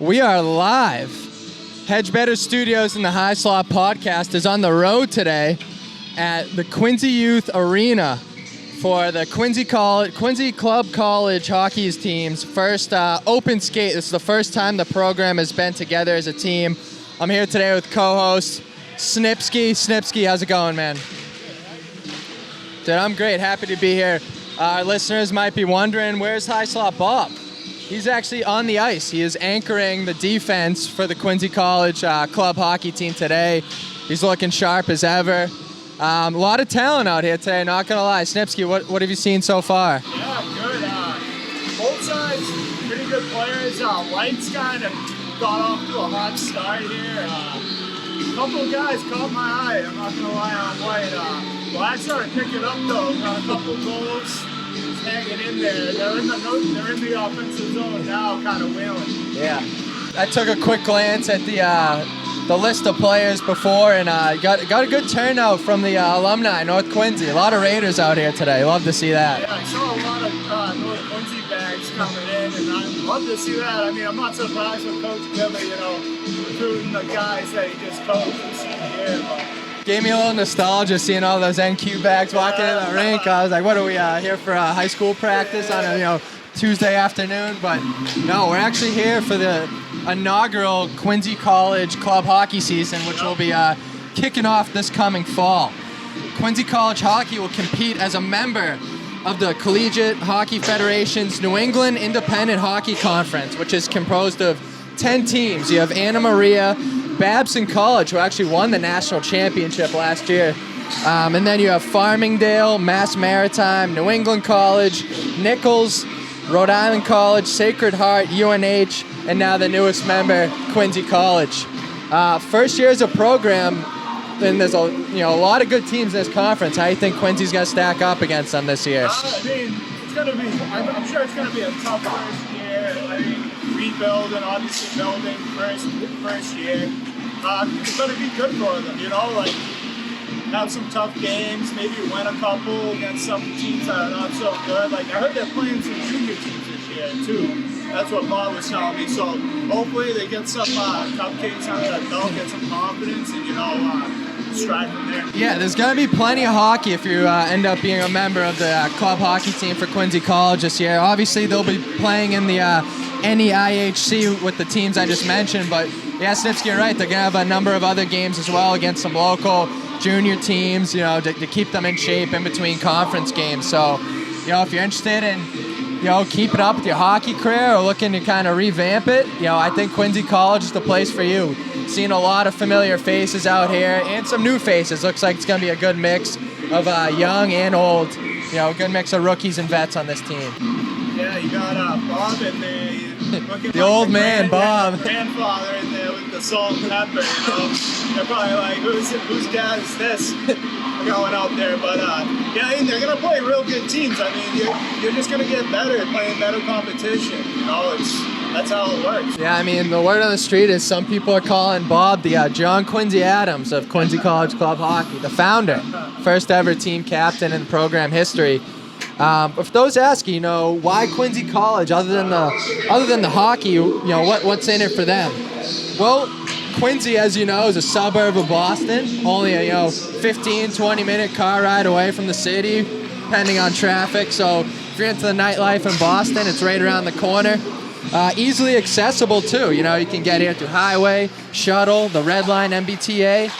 We are live. Hedge Better Studios and the High Slot Podcast is on the road today at the Quincy Youth Arena for the Quincy Club College Hockey's team's first open skate. This is the first time the program has been together as a team. I'm here today with co-host Snipsky. Snipsky, how's it going, man? Dude, I'm great. Happy to be here. Our listeners might be wondering, where's High Slot Bob? He's actually on the ice. He is anchoring the defense for the Quincy College club hockey team today. He's looking sharp as ever. A lot of talent out here today, not going to lie. Snipsky, what have you seen so far? Yeah, good. Both sides, pretty good players. White's kind of got off to a hot start here. A couple of guys caught my eye. I'm not going to lie on White. Black started picking up, though. Got a couple goals. Hanging in there. They're in the offensive zone now, kind of wheeling. Yeah. I took a quick glance at the list of players before, and got a good turnout from the alumni, North Quincy. A lot of Raiders out here today. Love to see that. Yeah, I saw a lot of North Quincy bags coming in, and I love to see that. I mean, I'm not surprised with Coach Billy, recruiting the guys that he just coached this year. But gave me a little nostalgia seeing all those NQ bags walking in the rink. I was like, what are we here for a high school practice on a Tuesday afternoon? But no, we're actually here for the inaugural Quincy College club hockey season, which will be kicking off this coming fall. Quincy College Hockey will compete as a member of the Collegiate Hockey Federation's New England Independent Hockey Conference, which is composed of 10 teams. You have Anna Maria, Babson College, who actually won the national championship last year. And then you have Farmingdale, Mass Maritime, New England College, Nichols, Rhode Island College, Sacred Heart, UNH, and now the newest member, Quincy College. First year as a program, and there's a lot of good teams in this conference. How do you think Quincy's going to stack up against them this year? I'm sure it's going to be a tough first year. Rebuilding, obviously building first year. It's going to be good for them, have some tough games, maybe win a couple against some teams that are not so good. I heard they're playing some junior teams this year too. That's what Bob was telling me. So hopefully they get some cupcakes under their belt, get some confidence, and stride from there. Yeah, there's going to be plenty of hockey if you end up being a member of the club hockey team for Quincy College this year. Obviously, they'll be playing in the NEIHC with the teams I just mentioned, but yeah, Snipsky, you're right. They're going to have a number of other games as well against some local junior teams, to keep them in shape in between conference games. So, if you're interested in, keeping up with your hockey career or looking to kind of revamp it, I think Quincy College is the place for you. Seeing a lot of familiar faces out here and some new faces. Looks like it's going to be a good mix of young and old. A good mix of rookies and vets on this team. Yeah, you got Bob in there. The old man, Bob. Grandfather in there with the salt and pepper, They're probably like, whose dad is this going out there? But, they're going to play real good teams. You're just going to get better playing better competition. That's how it works. Yeah, the word on the street is some people are calling Bob the John Quincy Adams of Quincy College Club Hockey, the founder, first ever team captain in program history. But for those asking, why Quincy College other than the hockey, what's in it for them? Well, Quincy, as you know, is a suburb of Boston, only a 15, 20-minute car ride away from the city, depending on traffic. So if you're into the nightlife in Boston, it's right around the corner. Easily accessible too. You can get here through highway, shuttle, the Red Line, MBTA.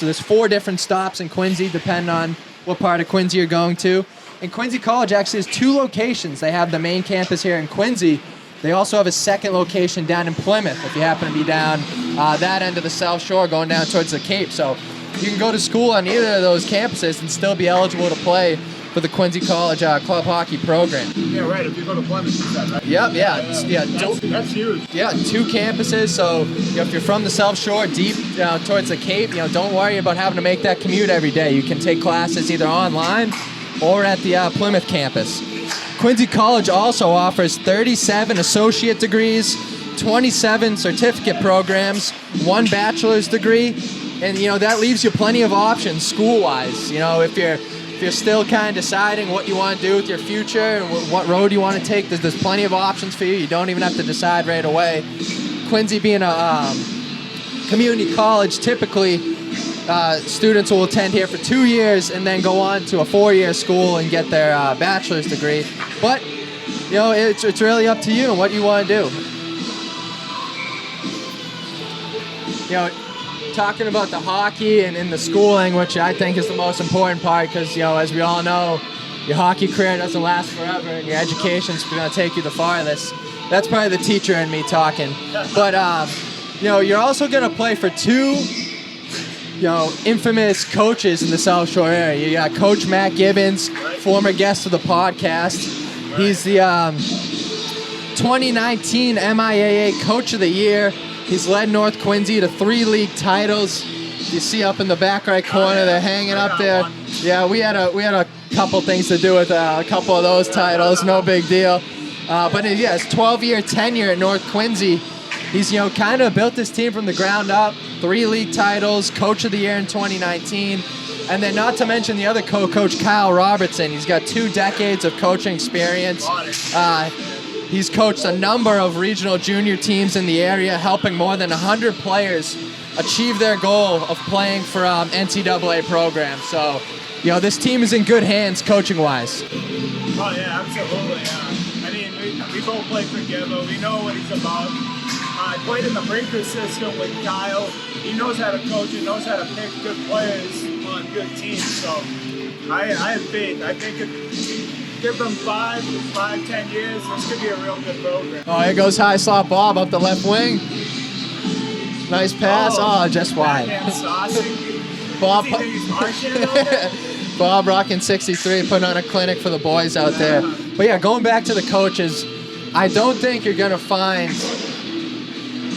There's 4 different stops in Quincy, depending on what part of Quincy you're going to. And Quincy College actually has 2 locations. They have the main campus here in Quincy. They also have a second location down in Plymouth if you happen to be down that end of the South Shore going down towards the Cape. So you can go to school on either of those campuses and still be eligible to play for the Quincy College club hockey program. Yeah, right. If you go to Plymouth, you said, right? Yep, yeah. That's huge. Yeah, 2 campuses. So if you're from the South Shore, deep towards the Cape, don't worry about having to make that commute every day. You can take classes either online or at the Plymouth campus. Quincy College also offers 37 associate degrees, 27 certificate programs, 1 bachelor's degree, and that leaves you plenty of options school-wise. If you're still kind of deciding what you want to do with your future and what road you want to take, there's plenty of options for you. You don't even have to decide right away. Quincy being a community college, typically students will attend here for 2 years and then go on to a 4-year school and get their bachelor's degree. But it's really up to you and what you want to do. Talking about the hockey and the schooling, which I think is the most important part, because as we all know, your hockey career doesn't last forever, and your education's going to take you the farthest. That's probably the teacher in me talking. But you're also going to play for 2 infamous coaches in the South Shore area. You got Coach Matt Gibbons, former guest of the podcast. He's the 2019 MIAA Coach of the Year. He's led North Quincy to 3 league titles. You see up in the back right corner, they're hanging up there. Yeah, we had a couple things to do with a couple of those titles. No big deal. But yeah, it's 12-year tenure at North Quincy. He's kind of built this team from the ground up. 3 league titles, Coach of the Year in 2019, and then not to mention the other co-coach, Kyle Robertson. He's got 2 decades of coaching experience. He's coached a number of regional junior teams in the area, helping more than 100 players achieve their goal of playing for NCAA programs. So, this team is in good hands coaching-wise. Oh, yeah, absolutely. I mean, we both play for Gibbo. We know what he's about. I played in the Brinker system with Kyle. He knows how to coach and knows how to pick good players on good teams. So I have faith. I think give them 5-10 years, this could be a real good program. Oh, here goes high slot Bob up the left wing. Nice pass. Oh, just wide. Bob, Bob rocking 63, putting on a clinic for the boys out there. But yeah, going back to the coaches, I don't think you're going to find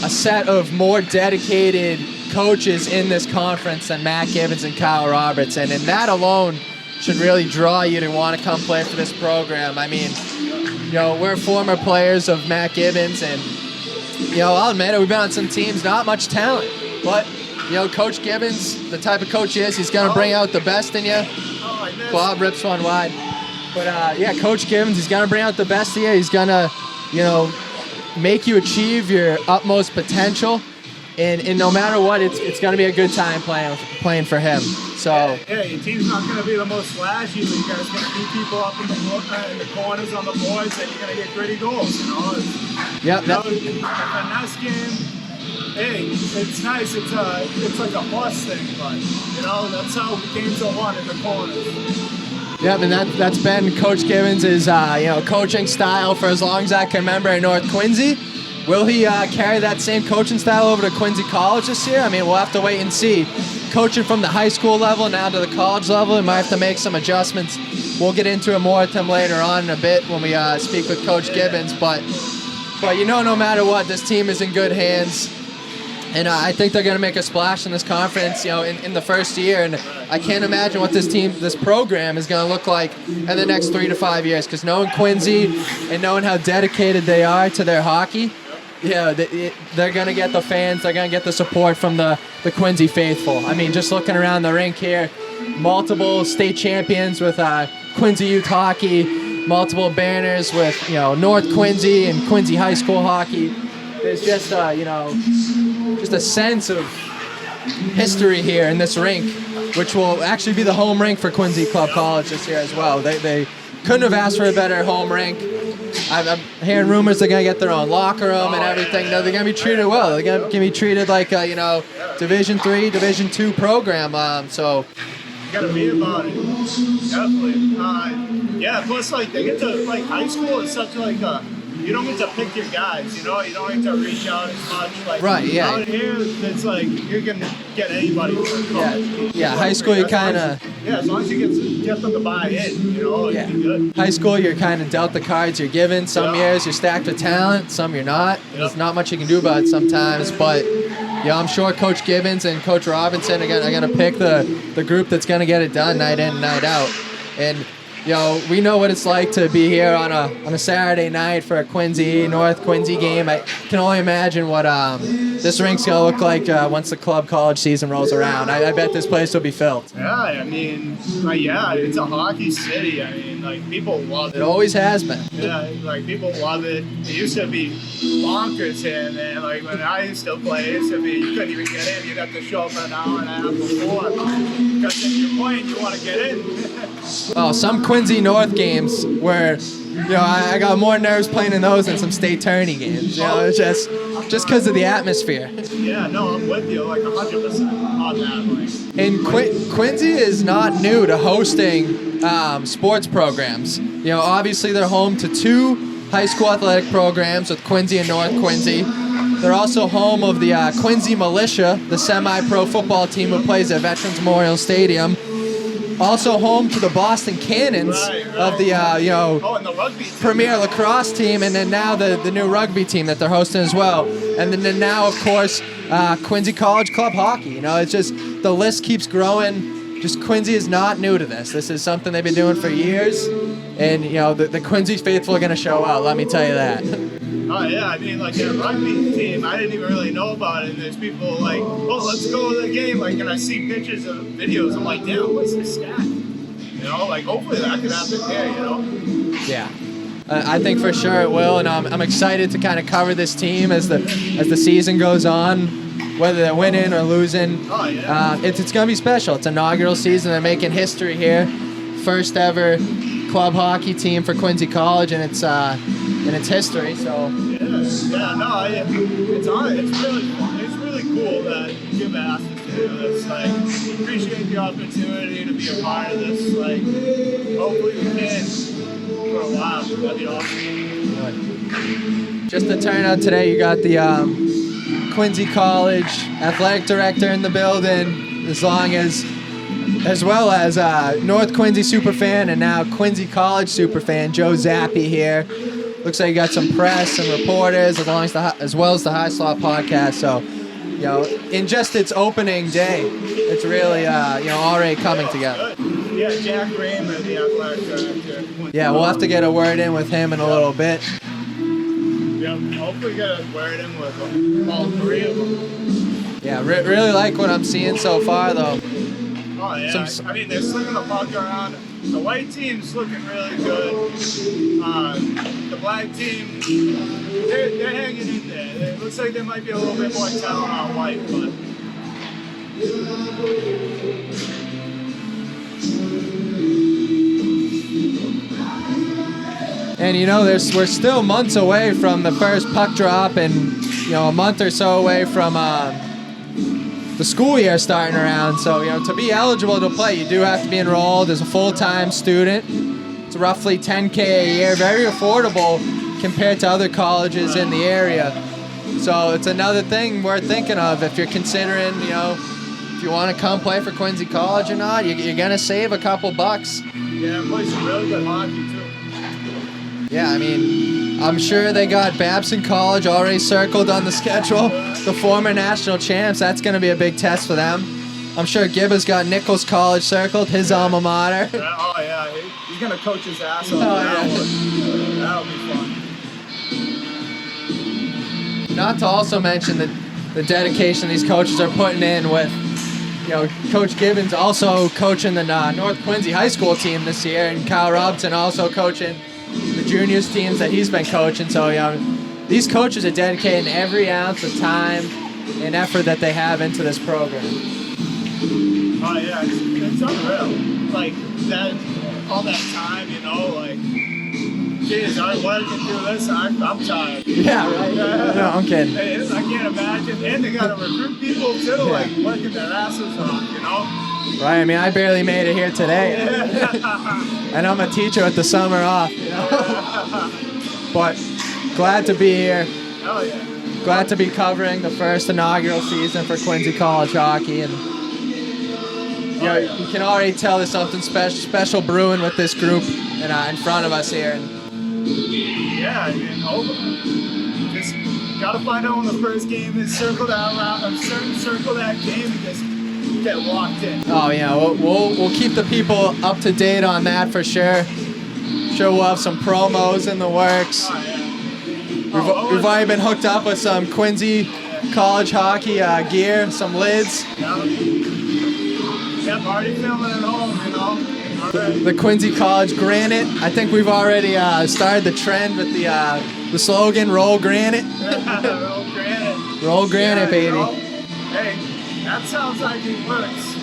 a set of more dedicated coaches in this conference than Matt Gibbons and Kyle Robertson, and that alone should really draw you to want to come play for this program. I mean, we're former players of Matt Gibbons, and I'll admit it, we've been on some teams, not much talent, but Coach Gibbons, the type of coach he is, he's going to bring out the best in you. Bob rips one wide. But yeah, Coach Gibbons, he's going to bring out the best in you. He's going to, make you achieve your utmost potential. And no matter what, it's going to be a good time playing for him. So yeah, your team's not going to be the most flashy, but you guys going to beat people up in the corners on the boards, and you're going to get gritty goals. Yep. The finesse game. Hey, it's nice. It's like a horse thing, but that's how games are won in the corners. Yep, and that's been Coach Gibbons' coaching style for as long as I can remember in North Quincy. Will he carry that same coaching style over to Quincy College this year? I mean, we'll have to wait and see. Coaching from the high school level now to the college level, we might have to make some adjustments. We'll get into it more with him later on in a bit when we speak with Coach Gibbons. But no matter what, this team is in good hands. And I think they're going to make a splash in this conference, in the first year. And I can't imagine what this program is going to look like in the next 3 to 5 years. Because knowing Quincy and knowing how dedicated they are to their hockey, they're going to get the fans, they're going to get the support from the Quincy faithful. I mean, just looking around the rink here, multiple state champions with Quincy Youth Hockey, multiple banners with, North Quincy and Quincy High School Hockey. There's just, just a sense of history here in this rink, which will actually be the home rink for Quincy Club College this year as well. They couldn't have asked for a better home rink. I'm hearing rumors they're going to get their own locker room and everything. They're going to be treated well. They're going to be treated like a, Division III, Division II program. So you got to be about it. Definitely. Yeah, plus, they get to, high school is such, you don't get to pick your guys, you don't get to reach out as much. Right, yeah. Out here, it's you can get anybody for a coach. Yeah, high school, you kind of... Yeah, as long as you get them to buy in, it'll be good. High school, you're kind of dealt the cards you're given. Some years you're stacked with talent, some you're not. There's not much you can do about it sometimes, but... I'm sure Coach Gibbons and Coach Robinson are going to pick the group that's going to get it done night in and night out. And we know what it's like to be here on a Saturday night for a North Quincy game. I can only imagine what this rink's gonna look like once the club college season rolls around. I bet this place will be filled. Yeah, I mean, it's a hockey city. I mean, people love it. It always has been. Yeah, people love it. It used to be bonkers here, man. When I used to play, it used to be you couldn't even get in. You'd have to show up an hour and a half before because if you're playing, you want to get in. Oh, some Quincy North games where, I got more nerves playing in those than some state tourney games. It's just because of the atmosphere. Yeah, no, I'm with you 100% on that. And Quincy is not new to hosting sports programs. Obviously they're home to 2 high school athletic programs with Quincy and North Quincy. They're also home of the Quincy Militia, the semi-pro football team who plays at Veterans Memorial Stadium. Also home to the Boston Cannons of the and the rugby team. Premier lacrosse team, and then now the new rugby team that they're hosting as well. And then now, of course, Quincy College Club Hockey. It's just the list keeps growing. Just Quincy is not new to this. This is something they've been doing for years, and the Quincy faithful are going to show out. Let me tell you that. Oh yeah, I mean that rugby team, I didn't even really know about it. And there's people let's go to the game. And I see pictures of videos. I'm like, damn, what's this stat? Hopefully that could happen there. Yeah. I think for sure it will, and I'm excited to kind of cover this team as the season goes on, whether they're winning or losing. Oh yeah. It's going to be special. It's inaugural season. They're making history here. First ever club hockey team for Quincy College, and it's history. So. It's really cool that Jim asked us to do this. Appreciate the opportunity to be a part of this. Hopefully we can for a while. That'd be awesome. Just the turnout today, you got the Quincy College athletic director in the building, as well as North Quincy superfan and now Quincy College superfan Joe Zappi here. Looks like you got some press and reporters as well as the High Slot podcast. So, in just its opening day, it's really already coming together. Yeah, Jack Raymond, the athletic director. Yeah, we'll have to get a word in with him in a little bit. Yeah, hopefully get a word in with all 3 of them. Yeah, really like what I'm seeing so far, though. Oh yeah, they're slinging the puck around. The white team's looking really good. The black team, they're hanging in there. It looks like there might be a little bit more talent on white, but. And we're still months away from the first puck drop, and a month or so away from the school year starting around. So to be eligible to play, you do have to be enrolled as a full-time student. It's roughly $10,000 a year, very affordable compared to other colleges in the area. So it's another thing worth thinking of if you're considering, if you want to come play for Quincy College or not. You're gonna save a couple bucks. Yeah, play some really good hockey too. Yeah, I'm sure they got Babson College already circled on the schedule. The former national champs, that's going to be a big test for them. I'm sure Gibba's got Nichols College circled, his alma mater. Oh, yeah, he's going to coach his ass off that one. That'll be fun. Not to also mention the dedication these coaches are putting in with, Coach Gibbons also coaching the North Quincy high school team this year, and Kyle Robson also coaching the juniors teams that he's been coaching. So these coaches are dedicating every ounce of time and effort that they have into this program. Oh yeah, it's unreal. All that time, geez, I wanted to do this. I'm tired. Yeah, right. No, I'm kidding. I can't imagine. And they got to recruit people too, working their asses off, Right, I barely made it here today. And I'm a teacher with the summer off. But glad to be here. Hell yeah. Glad to be covering the first inaugural season for Quincy College hockey. And you can already tell there's something special brewing with this group in front of us here. Yeah, just got to find out when the first game is. Circle that game and just get locked in. Oh yeah, we'll keep the people up to date on that for sure. Sure, we'll have some promos in the works. Oh, yeah. We've already been hooked up with some Quincy college hockey gear, some lids. Yep, already feeling at home, you know. Already. The Quincy College Granite. I think we've already started the trend with the slogan "Roll Granite." Roll granite. Roll Granite, baby. You know? Hey, that sounds like it works.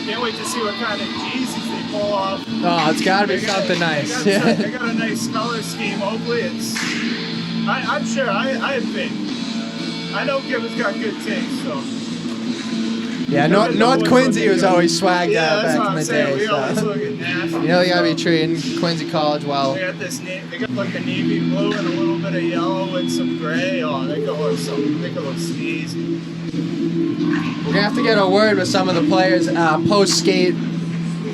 Can't wait to see what kind of Yeezys they pull off. Oh, it's got to be something nice. They got a nice color scheme. Hopefully it's... I'm sure. I think. I know Gibbons got good taste, so... Yeah, North Quincy was always swagged out back in the day. We always look at nasty. You know you got to be treating Quincy College well. They got this. They got like the navy blue and a little bit of yellow and some gray. Oh, they could look sneezy. We're gonna have to get a word with some of the players post skate.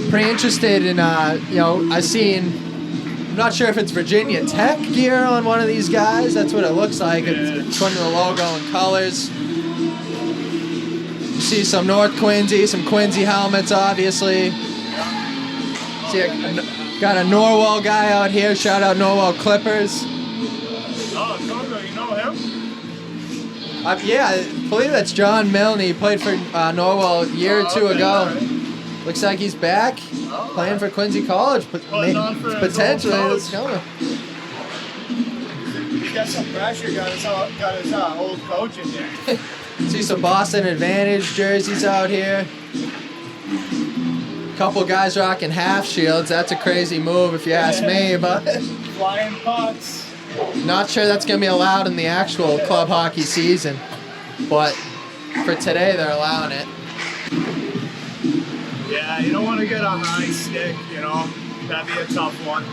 Pretty interested in I seen. I'm not sure if it's Virginia Tech gear on one of these guys. That's what it looks like. Yeah. It's according to the logo and colors. You see some North Quincy, some Quincy helmets, obviously. See, got a Norwell guy out here. Shout out Norwell Clippers. Oh, Togo, you know him? Yeah, I believe that's John Milne. He played for Norwell a year or two ago. Right. Looks like he's back, playing for Quincy College. Potentially, it's coming. He got some pressure. Got his old coach in there. See some Boston Advantage jerseys out here. Couple guys rocking half shields. That's a crazy move if you ask me, but Flying pucks. not sure that's going to be allowed in the actual club hockey season. But for today, they're allowing it. Yeah, you don't want to get a high stick, you know. That'd be a tough one.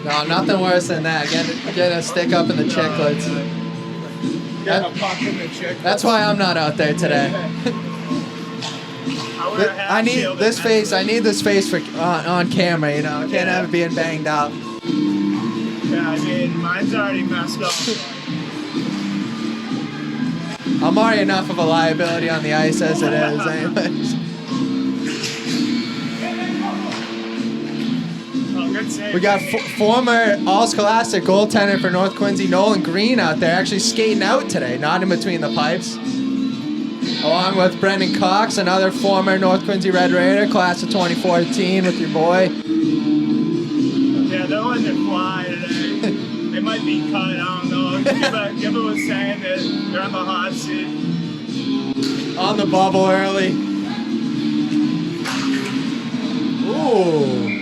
No, nothing worse than that. Get a stick up in the chicklets. Get a puck in the chicklets. That's why I'm not out there today. I need this face. I need this face for on camera. You know, I can't have it being banged out. Yeah, I mean, mine's already messed up. I'm already enough of a liability on the ice as it is, anyways. Oh, good save. We got former All-Scholastic goaltender for North Quincy, Nolan Green, out there actually skating out today, not in between the pipes. Along with Brendan Cox, another former North Quincy Red Raider, class of 2014 with your boy. Yeah, they're letting it fly today. They might be cut, I don't know. Gibber was saying that they're on the hot seat. On the bubble early. Ooh.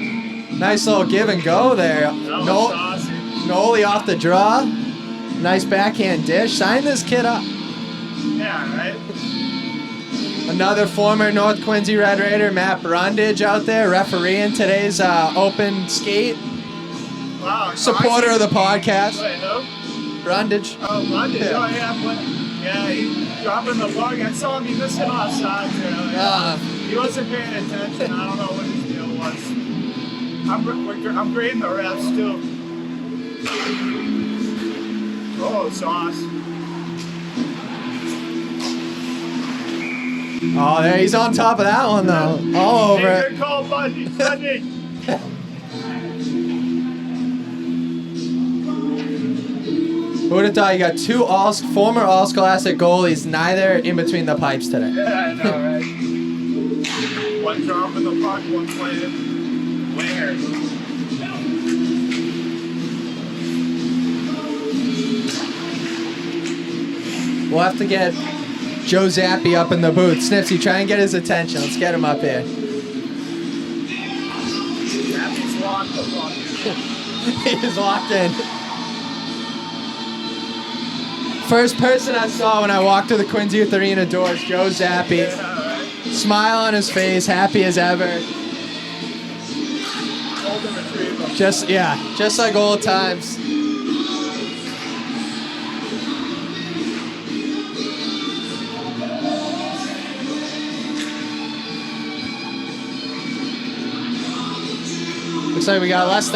Nice little give and go there. Noli off the draw. Nice backhand dish. Sign this kid up. Yeah, right? Another former North Quincy Red Raider, Matt Brundage, out there refereeing today's open skate. Wow. Supporter of the podcast. Wait, who? Brundage. Oh, Brundage. Yeah. Oh, yeah, he's dropping the puck. I saw him. He missed it offside there. He wasn't paying attention. I don't know what his deal was. I'm grading the refs, too. Oh, sauce. Oh, there he's on top of that one though. All over Hey, it. good call, Bundy. Who would have thought you got two former All-Scholastic goalies, neither in between the pipes today? Yeah, I know, right? One dropping the puck, one playing winger. We'll have to get Joe Zappi up in the booth. Snipsy, try and get his attention. Let's get him up here. Zappi's locked the puck. He is locked in. First person I saw when I walked through the Quincy Youth Arena doors, Joe Zappi. Yeah, right. Smile on his face, happy as ever. Golden retriever. Just like old times. Looks looks like we got less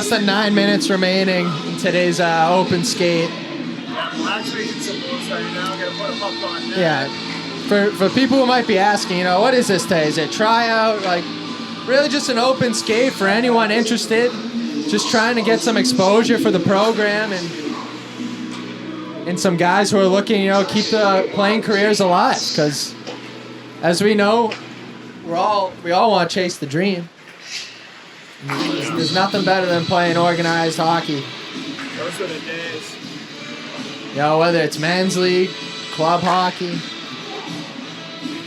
than 9 minutes remaining in today's open skate. Yeah, well, actually, it's supposed right now. I'm gonna put a pump on that. Yeah. For people who might be asking, you know, what is this today? Is it tryout? Like, really just an open skate for anyone interested. Just trying to get some exposure for the program and some guys who are looking, you know, keep the playing careers alive. Because, as we know, we all want to chase the dream. There's nothing better than playing organized hockey. Those are the days. You know, whether it's men's league, club hockey,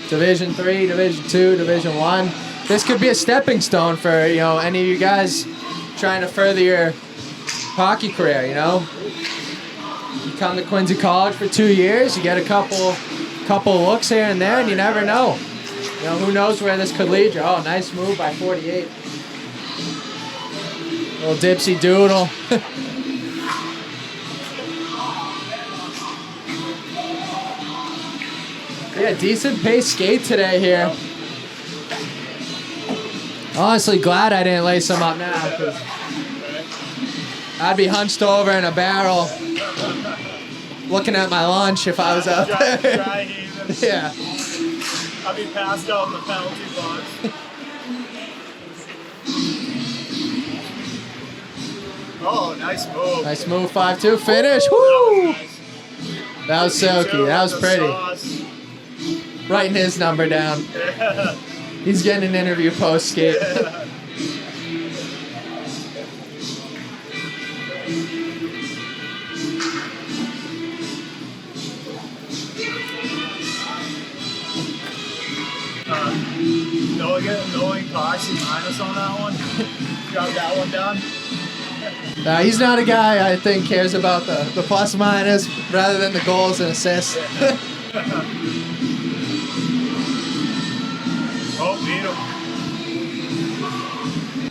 Division 3, Division 2, Division 1. This could be a stepping stone for, you know, any of you guys trying to further your hockey career, you know. You come to Quincy College for 2 years, you get a couple looks here and there, and you never know. You know, who knows where this could lead you. Oh, nice move by 48. Little dipsy doodle. Yeah, decent pace skate today here. Honestly, glad I didn't lace them up now, because I'd be hunched over in a barrel looking at my lunch if I was out there. Yeah. I'd be passed out in the penalty box. Oh, nice move. Nice move, 5-2 finish. Woo! That was silky. That was pretty. Sauce. Writing his number down. Yeah. He's getting an interview post skate. Yeah. Knowing Quincy minus on that one. Got that one done. He's not a guy I think cares about the plus minus rather than the goals and assists. Oh, beat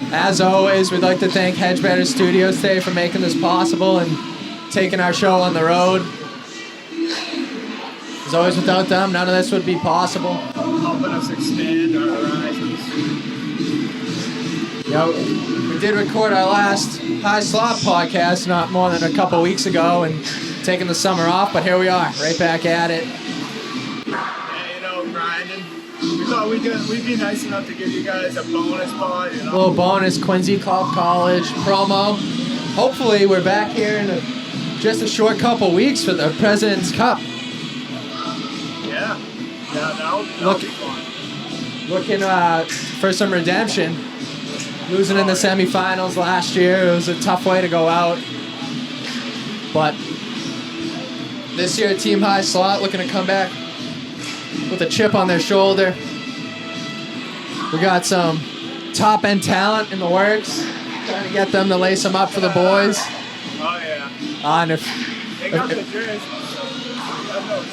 him. As always, we'd like to thank Hedgebetter Studios today for making this possible and taking our show on the road. As always, without them, none of this would be possible. Helping us expand our horizons. We did record our last High Slop podcast not more than a couple weeks ago and taking the summer off, but here we are, right back at it. Yeah, you know, grinding. We thought we'd be nice enough to give you guys a bonus pod, you know. A little bonus Quincy Club College promo. Hopefully we're back here in just a short couple weeks for the President's Cup. Yeah, that'll be fun. Looking for some redemption. Losing in the semifinals last year, it was a tough way to go out. But this year, Team High Slot looking to come back with a chip on their shoulder. We got some top-end talent in the works, trying to get them to lace them up for the boys. Oh, yeah. They got the jersey.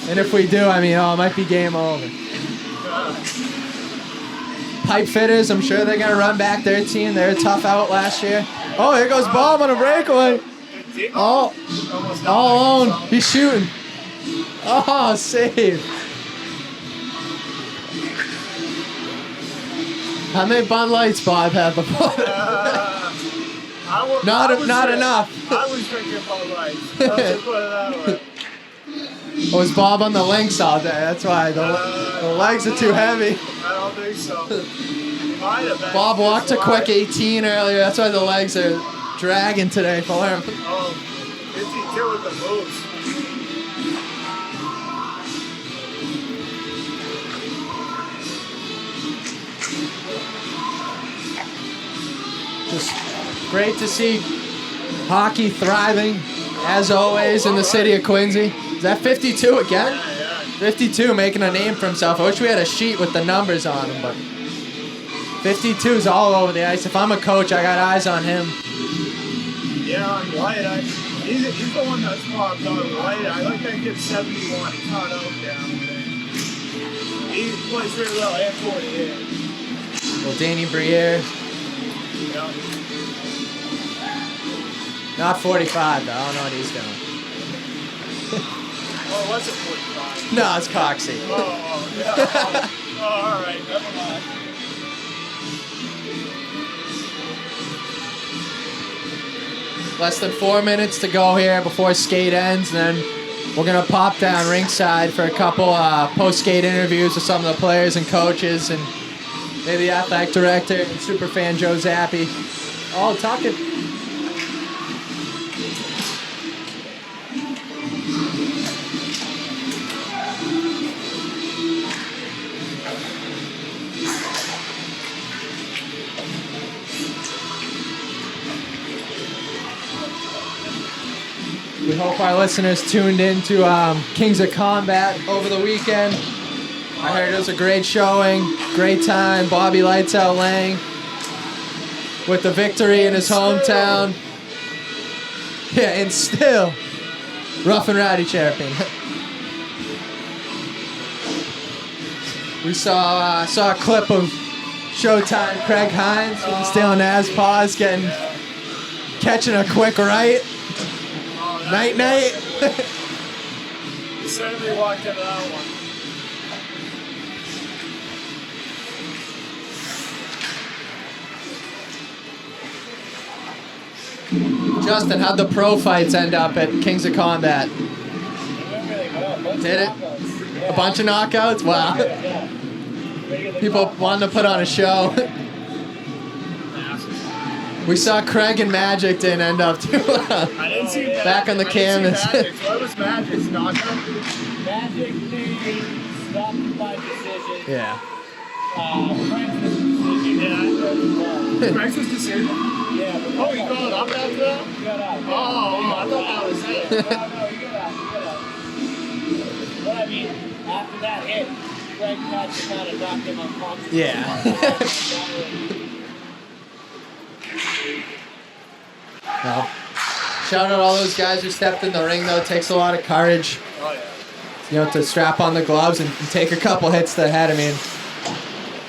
And if we do, I mean, it might be game over. Pipe fitters, I'm sure they're going to run back their team. They were tough out last year. Oh, here goes Bob on a breakaway. Oh, all alone. He's shooting. Oh, save. How many Bud Lights Bob had before? Not enough. I was drinking Bud Lights. Let's just put it that way. Was Bob on the links all day? That's why the legs are too heavy. I don't think so. Might have been. Bob walked a quick 18 earlier. That's why the legs are dragging today for him. Oh, 52 with the moves. Just great to see hockey thriving, as always, in the city of Quincy. Is that 52 again? Yeah. 52 making a name for himself. I wish we had a sheet with the numbers on him, but 52 is all over the ice. If I'm a coach, I got eyes on him. Yeah, on White, he's the one that's popped on White. I like that kid 71. He's not out down there. He plays really well at 48. Well, Danny Briere. Yeah. Not 45, though. I don't know what he's doing. Oh, what's it 45? No, it's Coxie. Oh, yeah. Oh, all right. Never mind. Less than 4 minutes to go here before skate ends, and then we're gonna pop down ringside for a couple post-skate interviews with some of the players and coaches, and maybe athletic director and superfan Joe Zappi. All talking. We hope our listeners tuned in to Kings of Combat over the weekend. I heard it was a great showing, great time. Bobby Lights Out Lang with the victory in his hometown. Yeah, and still rough and rowdy champion. We saw a clip of Showtime Craig Hines with the Steel Naz pause catching a quick right. Night. You certainly walked into that one. Justin, how'd the pro fights end up at Kings of Combat? Did it? A bunch of knockouts? Wow. People wanting to put on a show. We saw Craig and Magic didn't end up too well. I didn't see Magic. Back on the canvas. What was Magic's knockout? Magic stopped by decision. Yeah. Craig's was decision? Yeah. Oh, you called it up after that? He got out. Oh, I thought that was it. No, he got out. But I mean, after that hit, Craig Magic kind of knocked him unconscious. Yeah. No. Shout out all those guys who stepped in the ring, though. It takes a lot of courage, Oh, yeah. to strap on the gloves and take a couple hits to the head. I mean,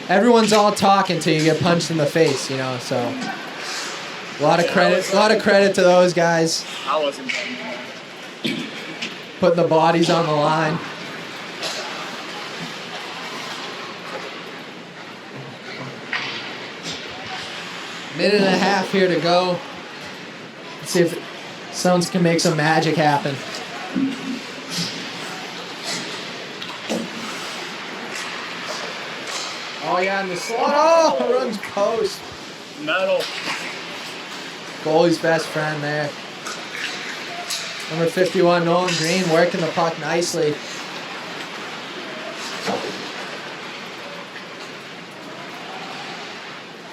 everyone's all talk until you get punched in the face, so a lot of credit to those guys I wasn't done. putting the bodies on the line. Minute and a half here to go. Let's see if Suns can make some magic happen. Oh yeah, and the slot. Oh, runs post. Metal. Goalie's best friend there. Number 51, Nolan Green, working the puck nicely.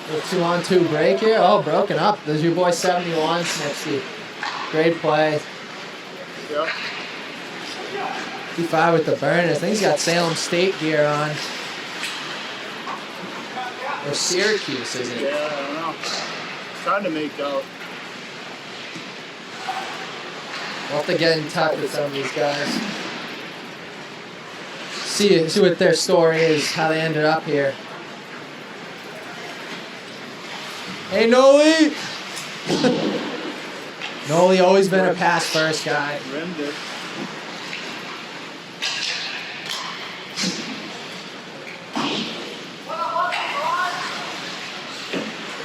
A 2-on-2 break here. Oh, broken up. There's your boy 71, Snipsky. Great play. Yeah. 55 with the burners. I think he's got Salem State gear on. Or Syracuse, isn't it? Yeah, I don't know. Trying to make out. We'll have to get in touch with some of these guys. See what their story is, how they ended up here. Hey, Noli! Noli always been a pass first guy. Rimmed it.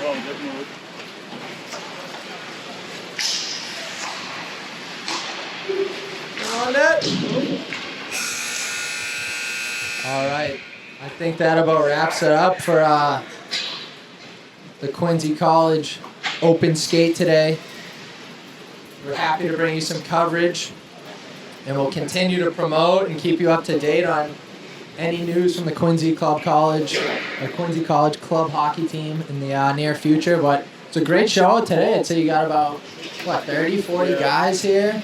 Oh, good move. On that. All right. I think that about wraps it up for the Quincy College Open Skate today. We're happy to bring you some coverage, and we'll continue to promote and keep you up to date on any news from the Quincy College club hockey team in the near future. But it's a great show today. I'd say you got about 30, 40 guys here.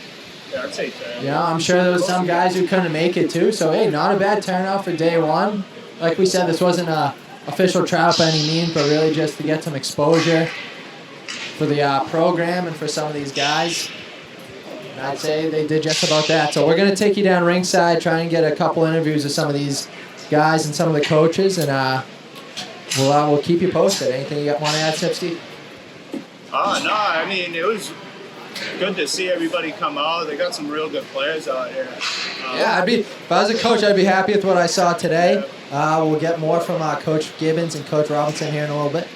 Yeah, I'd say that. Yeah, I'm sure there was some guys who couldn't make it too. So hey, not a bad turnout for day one. Like we said, this wasn't a official trial by any means, but really just to get some exposure for the program and for some of these guys. And I'd say they did just about that. So we're going to take you down ringside, try and get a couple interviews with some of these guys and some of the coaches, and we'll keep you posted. Anything you want to add, Sipsky? No, I mean, it was good to see everybody come out. They got some real good players out here. Yeah, if I was a coach, I'd be happy with what I saw today. We'll get more from Coach Gibbons and Coach Robinson here in a little bit.